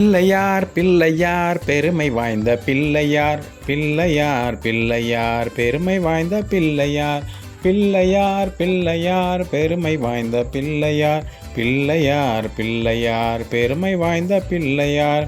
பிள்ளையார் பிள்ளையார் பெருமை வாய்ந்த பிள்ளையார் பிள்ளையார் பிள்ளையார் பெருமை வாய்ந்த பிள்ளையார் பிள்ளையார் பிள்ளையார் பெருமை வாய்ந்த பிள்ளையார் பிள்ளையார் பிள்ளையார் பெருமை வாய்ந்த பிள்ளையார்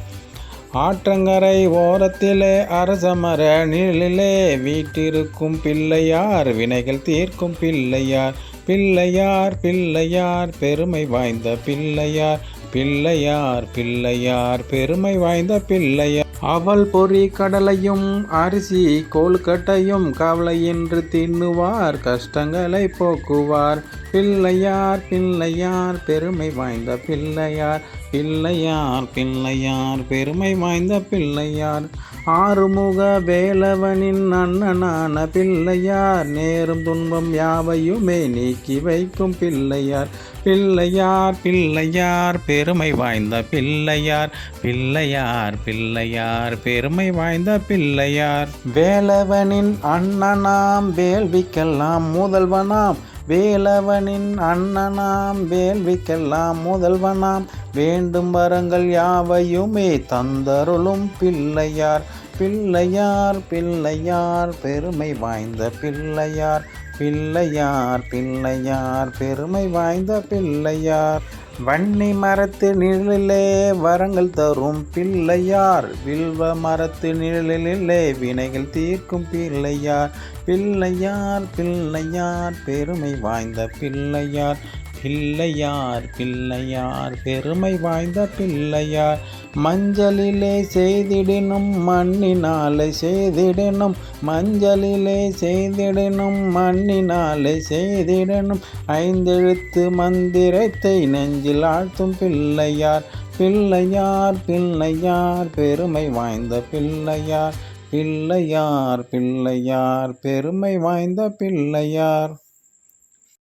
ஆற்றங்கரை ஓரத்திலே அரசமர நிழலிலே வீற்றிருக்கும் பிள்ளையார் வினைகள் தீர்க்கும் பிள்ளையார் பிள்ளையார் பிள்ளையார் பெருமை வாய்ந்த பிள்ளையார் பிள்ளையார் பிள்ளையார் பெருமை வாய்ந்த பிள்ளையார் அவள் பொறி கடலையும் அரிசி கோல்கட்டையும் கவலையின்றி தின்னுவார் கஷ்டங்களை போக்குவார் பிள்ளையார் பிள்ளையார் பெருமை வாய்ந்த பிள்ளையார் பிள்ளையார் பிள்ளையார் பெருமை வாய்ந்த பிள்ளையார் ஆறுமுக வேலவனின் அண்ணனான பிள்ளையார் நேரும் துன்பம் யாவையுமே நீக்கி வைக்கும் பிள்ளையார் பிள்ளையார் பிள்ளையார் பெருமை வாய்ந்த பிள்ளையார் பிள்ளையார் பிள்ளையார் பெருமை வாய்ந்த பிள்ளையார் வேலவனின் அண்ணனாம் வேள்விக்கெல்லாம் முதல்வனாம் வேலவனின் அண்ணனாம் வேள்விக்கெல்லாம் முதல்வனாம் வேண்டும் வரங்கள் யாவையுமே தந்தருளும் பிள்ளையார் பிள்ளையார் பிள்ளையார் பெருமை வாய்ந்த பிள்ளையார் பிள்ளையார் பிள்ளையார் பெருமை வாய்ந்த பிள்ளையார் வன்னி மரத்து நிழலிலே வரங்கள் தரும் பிள்ளையார் வில்வ மரத்து நிழலிலே வினைகள் தீர்க்கும் பிள்ளையார் பிள்ளையார் பிள்ளையார் பெருமை வாய்ந்த பிள்ளையார் பிள்ளையார் பிள்ளையார் பெருமை வாய்ந்த பிள்ளையார் மஞ்சளிலே செய்திடனும் மண்ணினாலே செய்திடனும் மஞ்சளிலே செய்திடனும் மண்ணினாலே செய்திடனும் ஐந்தெழுத்து மந்திரத்தை நெஞ்சில் ஆழ்த்தும் பிள்ளையார் பிள்ளையார் பிள்ளையார் பெருமை வாய்ந்த பிள்ளையார் பிள்ளையார் பிள்ளையார் பெருமை வாய்ந்த பிள்ளையார்